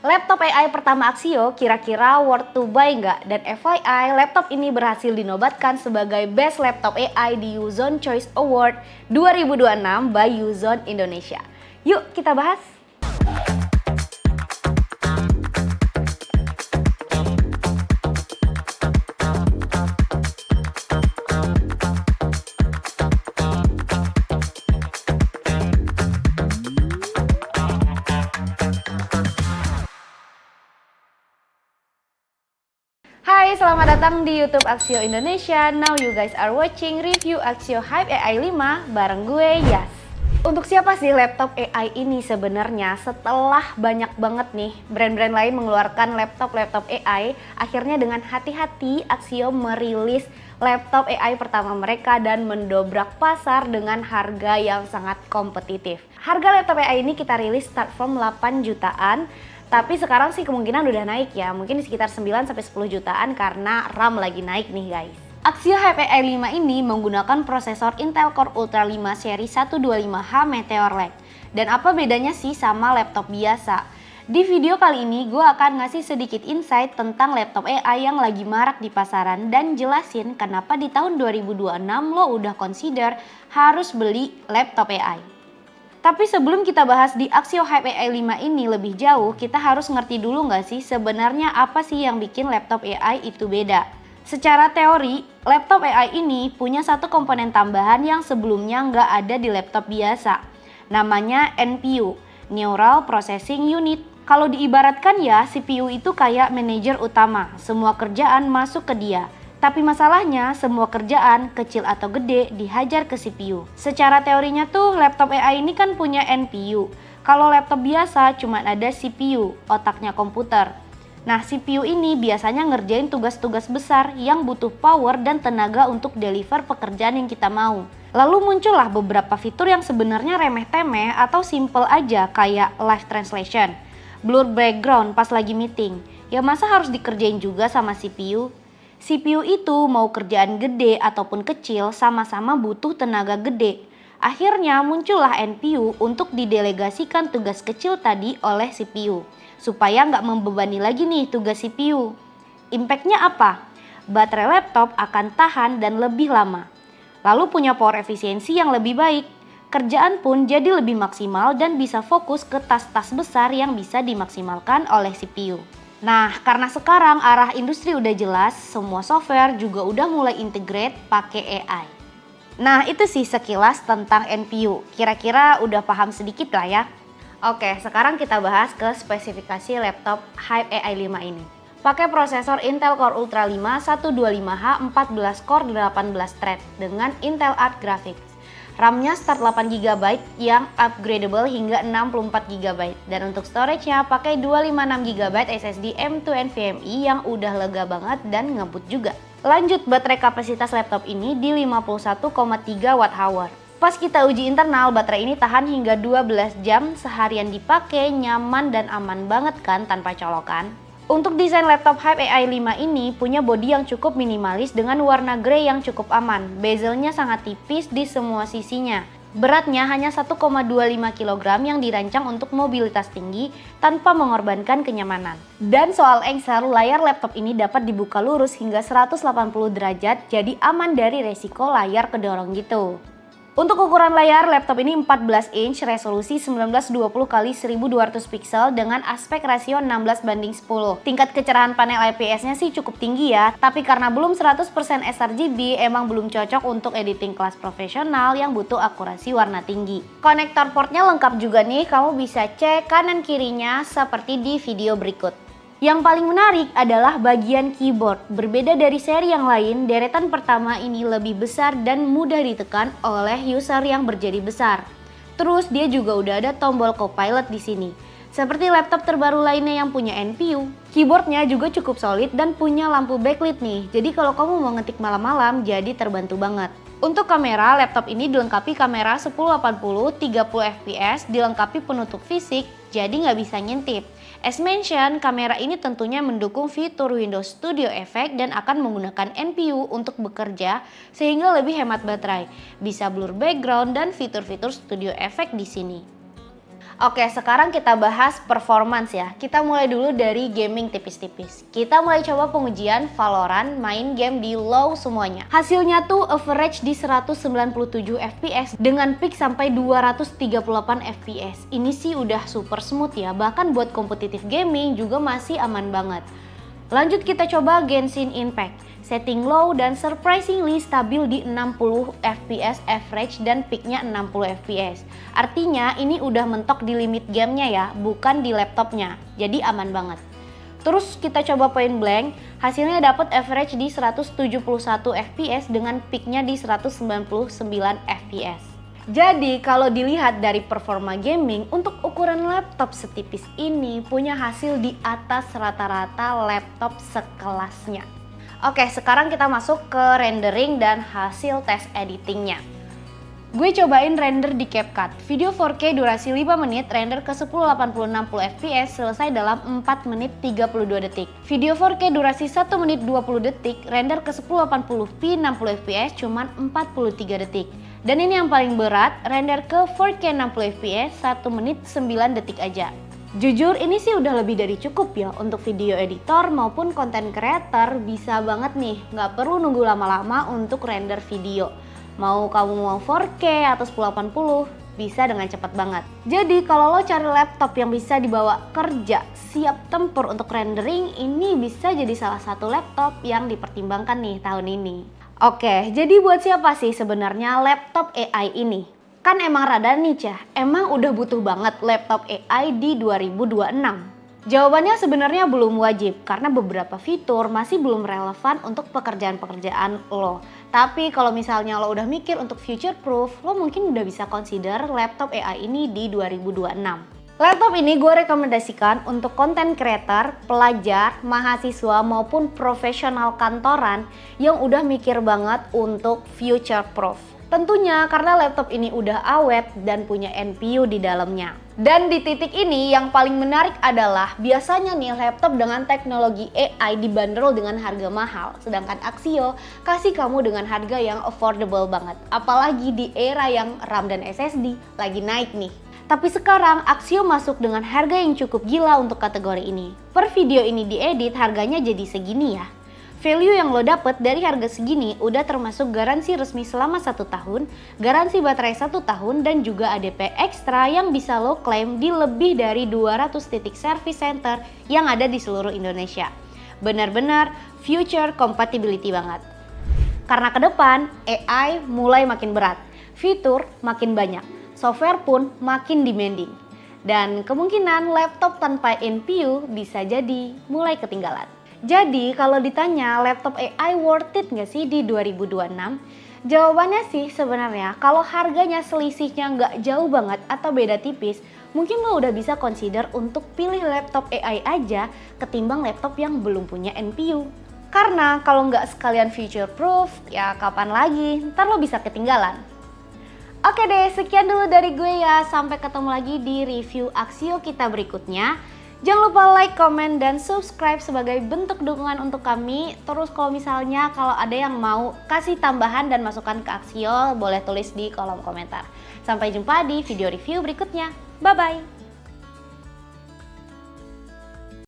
Laptop AI pertama Axio kira-kira worth to buy nggak? Dan FYI, laptop ini berhasil dinobatkan sebagai Best Laptop AI di Uzone Choice Award 2026 by Uzone Indonesia. Yuk kita bahas! Hai, selamat datang di YouTube Axio Indonesia. Now you guys are watching review Axio Hype AI 5 bareng gue, Yas. Untuk siapa sih laptop AI ini sebenarnya? Setelah banyak banget nih brand-brand lain mengeluarkan laptop AI, akhirnya dengan hati-hati Axio merilis laptop AI pertama mereka dan mendobrak pasar dengan harga yang sangat kompetitif. Harga laptop AI ini kita rilis start from 8 jutaan. Tapi sekarang sih kemungkinan udah naik ya, mungkin sekitar 9-10 jutaan karena RAM lagi naik nih guys. Axio Hype AI 5 ini menggunakan prosesor Intel Core Ultra 5 seri 125H Meteor Lake. Dan apa bedanya sih sama laptop biasa? Di video kali ini gue akan ngasih sedikit insight tentang laptop AI yang lagi marak di pasaran dan jelasin kenapa di tahun 2026 lo udah consider harus beli laptop AI. Tapi sebelum kita bahas di Axio Hype AI 5 ini lebih jauh, kita harus ngerti dulu nggak sih sebenarnya apa sih yang bikin laptop AI itu beda. Secara teori, laptop AI ini punya satu komponen tambahan yang sebelumnya nggak ada di laptop biasa. Namanya NPU, Neural Processing Unit. Kalau diibaratkan ya, CPU itu kayak manajer utama, semua kerjaan masuk ke dia. Tapi masalahnya semua kerjaan kecil atau gede dihajar ke CPU. Secara teorinya tuh laptop AI ini kan punya NPU. Kalau laptop biasa cuma ada CPU, otaknya komputer. Nah CPU ini biasanya ngerjain tugas-tugas besar yang butuh power dan tenaga untuk deliver pekerjaan yang kita mau. Lalu muncullah beberapa fitur yang sebenarnya remeh-temeh atau simple aja kayak live translation, blur background pas lagi meeting. Ya masa harus dikerjain juga sama CPU? CPU itu mau kerjaan gede ataupun kecil sama-sama butuh tenaga gede. Akhirnya muncullah NPU untuk didelegasikan tugas kecil tadi oleh CPU. Supaya nggak membebani lagi nih tugas CPU. Impactnya apa? Baterai laptop akan tahan dan lebih lama. Lalu punya power efisiensi yang lebih baik. Kerjaan pun jadi lebih maksimal dan bisa fokus ke tas-tas besar yang bisa dimaksimalkan oleh CPU. Nah, karena sekarang arah industri udah jelas, semua software juga udah mulai integrate pakai AI. Nah, itu sih sekilas tentang NPU. Kira-kira udah paham sedikit lah ya. Oke, sekarang kita bahas ke spesifikasi laptop Hype AI 5 ini. Pakai prosesor Intel Core Ultra 5 125H 14 core 18 thread dengan Intel Arc Graphics. RAM-nya start 8GB yang upgradable hingga 64GB. Dan untuk storage-nya pakai 256GB SSD M2 NVMe yang udah lega banget dan ngebut juga. Lanjut, baterai kapasitas laptop ini di 51,3 Wh. Pas kita uji internal, baterai ini tahan hingga 12 jam seharian dipakai, nyaman dan aman banget kan tanpa colokan. Untuk desain laptop Hype AI 5 ini punya bodi yang cukup minimalis dengan warna grey yang cukup aman. Bezelnya sangat tipis di semua sisinya. Beratnya hanya 1,25 kg yang dirancang untuk mobilitas tinggi tanpa mengorbankan kenyamanan. Dan soal engsel, layar laptop ini dapat dibuka lurus hingga 180 derajat, jadi aman dari resiko layar kedorong gitu. Untuk ukuran layar, laptop ini 14 inch, resolusi 1920x1200 pixel dengan aspek rasio 16:10. Tingkat kecerahan panel IPS-nya sih cukup tinggi ya, tapi karena belum 100% sRGB, emang belum cocok untuk editing kelas profesional yang butuh akurasi warna tinggi. Konektor portnya lengkap juga nih, kamu bisa cek kanan kirinya seperti di video berikut. Yang paling menarik adalah bagian keyboard. Berbeda dari seri yang lain, deretan pertama ini lebih besar dan mudah ditekan oleh user yang berjari besar. Terus dia juga udah ada tombol Copilot di sini. Seperti laptop terbaru lainnya yang punya NPU. Keyboardnya juga cukup solid dan punya lampu backlit nih. Jadi kalau kamu mau ngetik malam-malam jadi terbantu banget. Untuk kamera, laptop ini dilengkapi kamera 1080 30fps, dilengkapi penutup fisik, jadi nggak bisa ngintip. As mentioned, kamera ini tentunya mendukung fitur Windows Studio Effect dan akan menggunakan NPU untuk bekerja sehingga lebih hemat baterai. Bisa blur background dan fitur-fitur Studio Effect di sini. Oke, sekarang kita bahas performance ya. Kita mulai dulu dari gaming tipis-tipis. Kita mulai coba pengujian Valorant main game di low semuanya. Hasilnya tuh average di 197 fps dengan peak sampai 238 fps. Ini sih udah super smooth ya, bahkan buat kompetitif gaming juga masih aman banget. Lanjut kita coba Genshin Impact. Setting low dan surprisingly stabil di 60 fps average dan peaknya 60 fps. Artinya ini udah mentok di limit gamenya ya, bukan di laptopnya. Jadi aman banget. Terus kita coba point blank, hasilnya dapat average di 171 fps dengan peaknya di 199 fps. Jadi kalau dilihat dari performa gaming, untuk ukuran laptop setipis ini punya hasil di atas rata-rata laptop sekelasnya. Oke, sekarang kita masuk ke rendering dan hasil tes editingnya. Gue cobain render di CapCut. Video 4K durasi 5 menit, render ke 1080-60 fps selesai dalam 4 menit 32 detik. Video 4K durasi 1 menit 20 detik, render ke 1080p 60 fps cuman 43 detik. Dan ini yang paling berat, render ke 4K 60 fps 1 menit 9 detik aja. Jujur ini sih udah lebih dari cukup ya untuk video editor maupun content creator, bisa banget nih, nggak perlu nunggu lama-lama untuk render video. Mau kamu mau 4K atau 1080, bisa dengan cepat banget. Jadi kalau lo cari laptop yang bisa dibawa kerja, siap tempur untuk rendering, ini bisa jadi salah satu laptop yang dipertimbangkan nih tahun ini. Oke, jadi buat siapa sih sebenarnya laptop AI ini? Kan emang rada niche ya, emang udah butuh banget laptop AI di 2026. Jawabannya sebenarnya belum wajib karena beberapa fitur masih belum relevan untuk pekerjaan-pekerjaan lo. Tapi kalau misalnya lo udah mikir untuk future proof, lo mungkin udah bisa consider laptop AI ini di 2026. Laptop ini gue rekomendasikan untuk content creator, pelajar, mahasiswa maupun profesional kantoran yang udah mikir banget untuk future proof. Tentunya karena laptop ini udah awet dan punya NPU di dalamnya. Dan di titik ini yang paling menarik adalah biasanya nih laptop dengan teknologi AI dibanderol dengan harga mahal. Sedangkan Axio kasih kamu dengan harga yang affordable banget. Apalagi di era yang RAM dan SSD lagi naik nih. Tapi sekarang Axio masuk dengan harga yang cukup gila untuk kategori ini. Per video ini diedit harganya jadi segini ya. Value yang lo dapet dari harga segini udah termasuk garansi resmi selama 1 tahun, garansi baterai 1 tahun, dan juga ADP ekstra yang bisa lo klaim di lebih dari 200 titik service center yang ada di seluruh Indonesia. Benar-benar future compatibility banget. Karena ke depan AI mulai makin berat, fitur makin banyak, software pun makin demanding. Dan kemungkinan laptop tanpa NPU bisa jadi mulai ketinggalan. Jadi kalau ditanya laptop AI worth it nggak sih di 2026? Jawabannya sih sebenarnya kalau harganya selisihnya nggak jauh banget atau beda tipis, mungkin lo udah bisa consider untuk pilih laptop AI aja ketimbang laptop yang belum punya NPU. Karena kalau nggak sekalian future proof, ya kapan lagi, ntar lo bisa ketinggalan. Oke deh, sekian dulu dari gue ya, sampai ketemu lagi di review Axio kita berikutnya. Jangan lupa like, comment, dan subscribe sebagai bentuk dukungan untuk kami. Terus kalau misalnya ada yang mau kasih tambahan dan masukan ke Axio, boleh tulis di kolom komentar. Sampai jumpa di video review berikutnya. Bye-bye!